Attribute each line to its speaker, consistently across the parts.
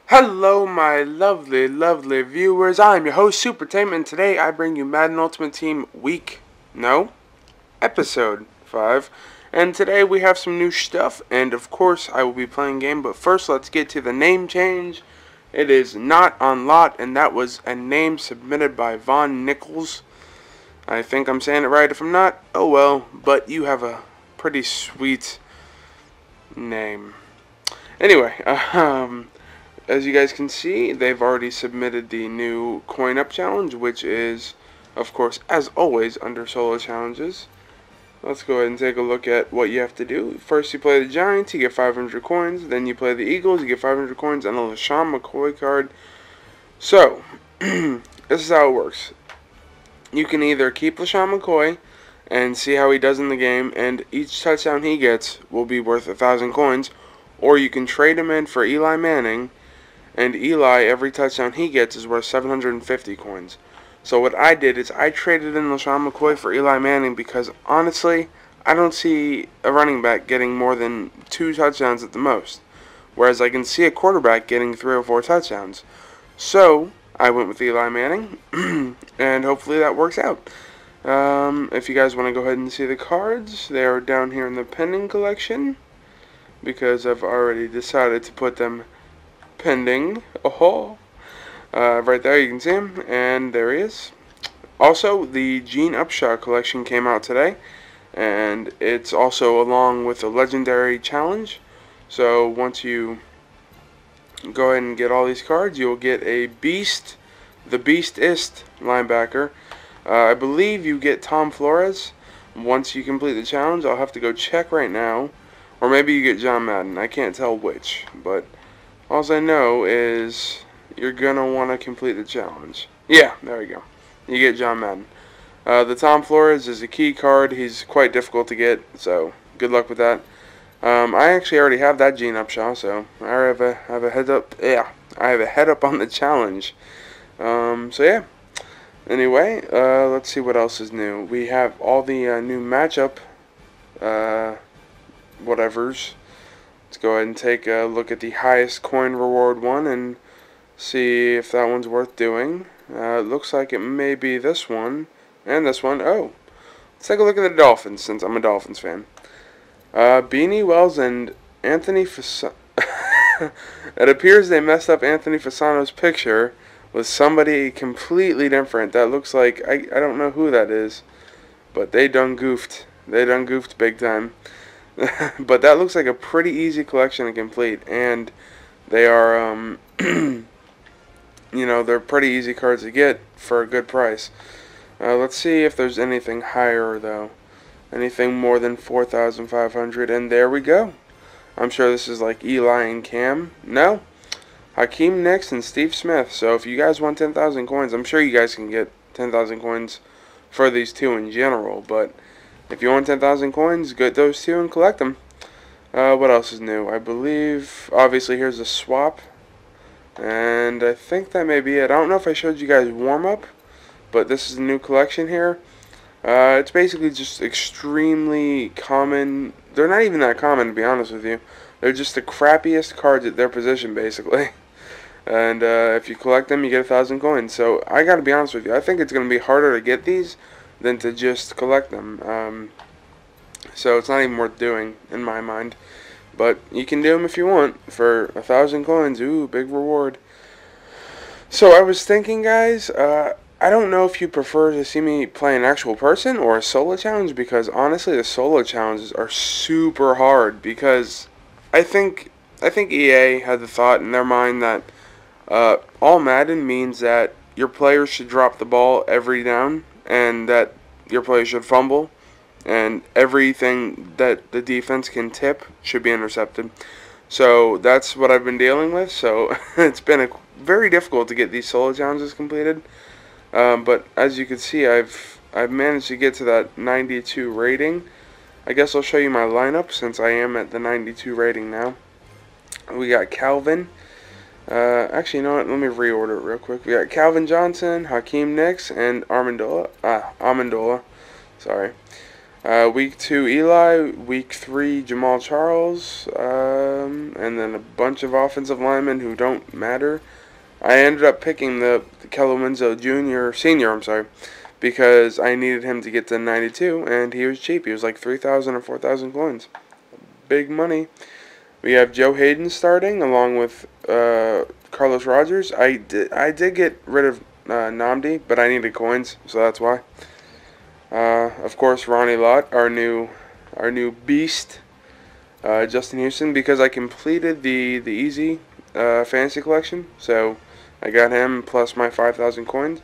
Speaker 1: Hello my lovely viewers, I'm your host Supertainment, and today I bring you Madden Ultimate Team episode 5. And today we have some new stuff, and of course I will be playing game, but first let's get to the name change. It is not on lot, and that was a name submitted by Von Nichols. I think I'm saying it right. If I'm not, oh well, but you have a pretty sweet name. Anyway, as you guys can see, they've already submitted the new coin up challenge, which is, of course, as always, under solo challenges. Let's go ahead and take a look at what you have to do. First, you play the Giants, you get 500 coins. Then you play the Eagles, you get 500 coins, and a LeSean McCoy card. So, this is how it works. You can either keep LeSean McCoy and see how he does in the game, and each touchdown he gets will be worth 1,000 coins, or you can trade him in for Eli Manning, and Eli, every touchdown he gets is worth 750 coins. So what I did is I traded in LeSean McCoy for Eli Manning because, honestly, I don't see a running back getting more than 2 touchdowns at the most. Whereas I can see a quarterback getting 3 or 4 touchdowns. So, I went with Eli Manning, and hopefully that works out. If you guys want to go ahead and see the cards, they are down here in the pending collection, because I've already decided to put them pending. Oh, right there you can see him, and there he is. Also, the Upshaw collection came out today, and it's also along with a legendary challenge. So once you go ahead and get all these cards, you'll get a beast, the beastest linebacker. I believe you get Tom Flores once you complete the challenge. I'll have to go check right now, or maybe you get John Madden. I can't tell which, but all I know is you're going to want to complete the challenge. Yeah, there we go. You get John Madden. The Tom Flores is a key card. He's quite difficult to get, so good luck with that. I actually already have that Gene Upshaw, so I have a head up. Yeah, I have a head up on the challenge. So yeah. Anyway, let's see what else is new. We have all the new matchup whatevers. Let's go ahead and take a look at the highest coin reward one and see if that one's worth doing. It looks like it may be this one and this one. Oh, let's take a look at the Dolphins, since I'm a Dolphins fan. Beanie Wells and Anthony Fasano. It appears they messed up Anthony Fasano's picture with somebody completely different. That looks like, I don't know who that is, but they done goofed. They done goofed big time. But that looks like a pretty easy collection to complete, and they are, you know, they're pretty easy cards to get for a good price. Let's see if there's anything higher, though. Anything more than 4,500, and there we go. I'm sure this is like Eli and Cam. No, Hakeem Nicks and Steve Smith. So if you guys want 10,000 coins, I'm sure you guys can get 10,000 coins for these two in general, but if you want 10,000 coins, get those two and collect them. What else is new? I believe, obviously, here's a swap. And I think that may be it. I don't know if I showed you guys warm-up, but this is a new collection here. It's basically just extremely common. They're not even that common, to be honest with you. They're just the crappiest cards at their position, basically. And if you collect them, you get 1,000 coins. So I gotta be honest with you. I think it's gonna be harder to get these than to just collect them. So it's not even worth doing, in my mind. But you can do them if you want for 1,000 coins. Ooh, big reward. So I was thinking, guys, I don't know if you prefer to see me play an actual person or a solo challenge, because honestly the solo challenges are super hard, because I think EA had the thought in their mind that all Madden means that your players should drop the ball every down, and that your players should fumble, and everything that the defense can tip should be intercepted. So that's what I've been dealing with. So it's been very difficult to get these solo challenges completed. But as you can see, I've managed to get to that 92 rating. I guess I'll show you my lineup since I am at the 92 rating now. We got Calvin. Actually, you know what? Let me reorder it real quick. We got Calvin Johnson, Hakeem Nicks, and Amendola. Sorry. Week 2 Eli, Week 3 Jamal Charles, and then a bunch of offensive linemen who don't matter. I ended up picking the Kellen Winslow Senior, I'm sorry, because I needed him to get to 92, and he was cheap. He was like 3,000 or 4,000 coins. Big money. We have Joe Hayden starting along with Carlos Rogers. I did get rid of Namdi, but I needed coins, so that's why. Of course, Ronnie Lott, our new beast. Justin Houston, because I completed the easy fantasy collection, so I got him plus my 5,000 coins.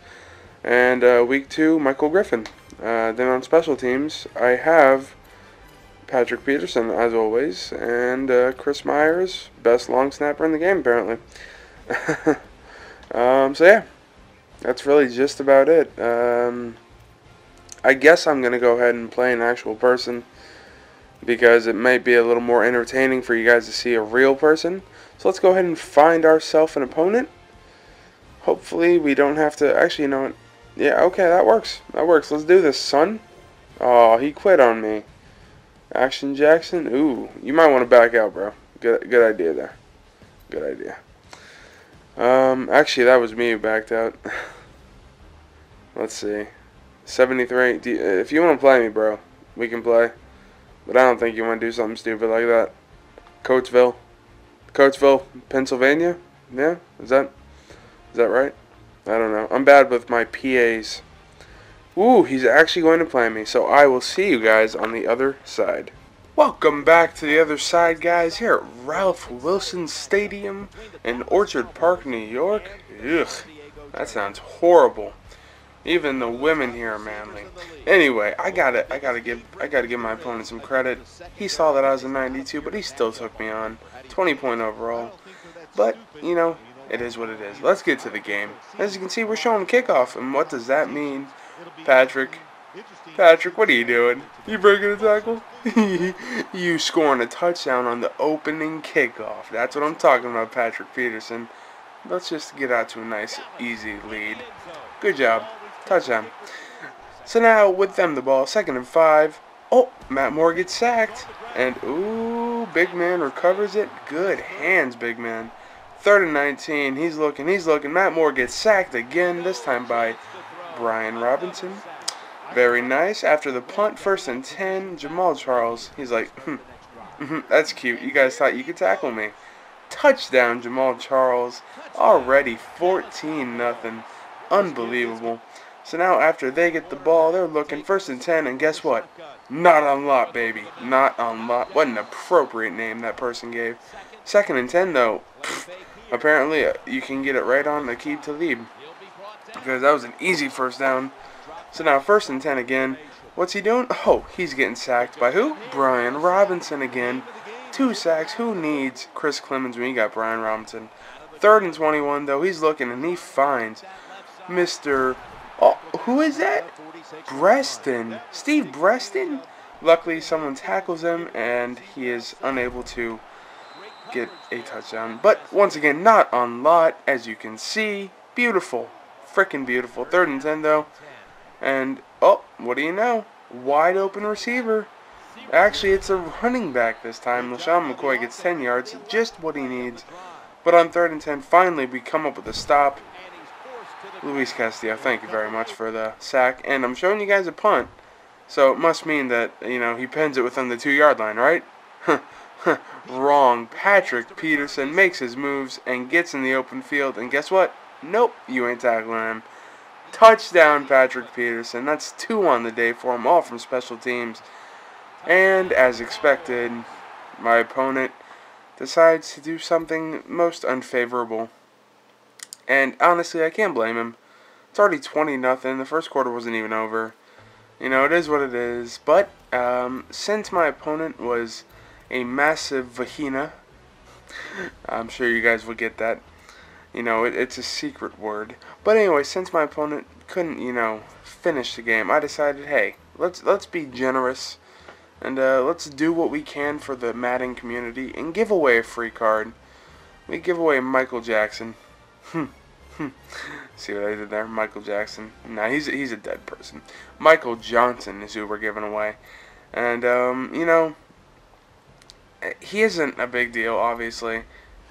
Speaker 1: And week 2, Michael Griffin. Then on special teams, I have Patrick Peterson, as always, and Chris Myers, best long snapper in the game, apparently. So yeah, that's really just about it. I guess I'm going to go ahead and play an actual person, because it might be a little more entertaining for you guys to see a real person. So let's go ahead and find ourselves an opponent. Hopefully we don't have to, actually, you know what? Yeah, okay, that works. That works. Let's do this, son. Oh, he quit on me. Action Jackson. Ooh, you might want to back out, bro. Good idea there. Good idea. Actually, that was me who backed out. Let's see. 73. If you want to play me, bro, we can play. But I don't think you want to do something stupid like that. Coatesville, Pennsylvania. Yeah, is that right? I don't know. I'm bad with my PAs. Ooh, he's actually going to play me. So I will see you guys on the other side. Welcome back to the other side, guys, here at Ralph Wilson Stadium in Orchard Park, New York. Ugh, that sounds horrible. Even the women here are manly. Anyway, I gotta give my opponent some credit. He saw that I was a 92, but he still took me on. 20-point overall. But, you know, it is what it is. Let's get to the game. As you can see, we're showing kickoff. And what does that mean? Patrick, what are you doing? You breaking a tackle? You scoring a touchdown on the opening kickoff. That's what I'm talking about, Patrick Peterson. Let's just get out to a nice, easy lead. Good job. Touchdown. So now, with them the ball, 2nd and 5. Oh, Matt Moore gets sacked. And, ooh, big man recovers it. Good hands, big man. 3rd and 19. He's looking. Matt Moore gets sacked again, this time by Brian Robinson. Very nice. After the punt, 1st and 10, Jamal Charles. He's like, that's cute. You guys thought you could tackle me. Touchdown, Jamal Charles. Already 14-0. Unbelievable. So now after they get the ball, they're looking 1st and 10, and guess what? Not on lot, baby. Not on lot. What an appropriate name that person gave. 2nd and 10, though. Apparently, you can get it right on Aqib Talib, because that was an easy 1st down. So now 1st and 10 again. What's he doing? Oh, he's getting sacked by who? Brian Robinson again. 2 sacks. Who needs Chris Clemens when you got Brian Robinson? 3rd and 21, though. He's looking, and he finds Mr. Oh, who is that? Breaston. Steve Breaston? Luckily, someone tackles him, and he is unable to get a touchdown. But, once again, not on lot, as you can see. Beautiful. Freaking beautiful. 3rd and 10, though. And, oh, what do you know? Wide open receiver. Actually, it's a running back this time. LaShawn McCoy gets 10 yards. Just what he needs. But on 3rd and 10, finally, we come up with a stop. Luis Castillo, thank you very much for the sack. And I'm showing you guys a punt. So it must mean that, you know, he pins it within the 2-yard line, right? Wrong. Patrick Peterson makes his moves and gets in the open field. And guess what? Nope, you ain't tackling him. Touchdown, Patrick Peterson. That's 2 on the day for him, all from special teams. And as expected, my opponent decides to do something most unfavorable. And honestly, I can't blame him. It's already 20-0. The first quarter wasn't even over. You know, it is what it is. But since my opponent was a massive vagina, I'm sure you guys will get that. You know, it's a secret word. But anyway, since my opponent couldn't, you know, finish the game, I decided, hey, let's be generous. And let's do what we can for the Madden community and give away a free card. We give away Michael Jackson. See what I did there? Michael Jackson. Nah, he's a dead person. Michael Johnson is who we're giving away. And, you know, he isn't a big deal, obviously.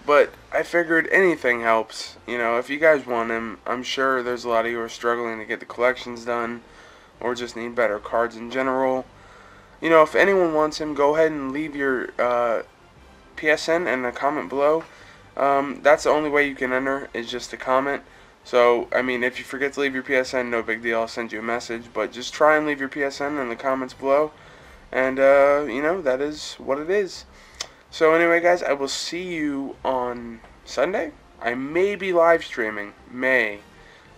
Speaker 1: But I figured anything helps. You know, if you guys want him, I'm sure there's a lot of you who are struggling to get the collections done, or just need better cards in general. You know, if anyone wants him, go ahead and leave your PSN in a comment below. That's the only way you can enter, is just to comment. So, I mean, if you forget to leave your PSN, no big deal, I'll send you a message. But just try and leave your PSN in the comments below. And, you know, that is what it is. So anyway, guys, I will see you on Sunday. I may be live streaming,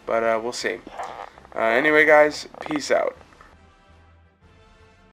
Speaker 1: but we'll see. Anyway, guys, peace out.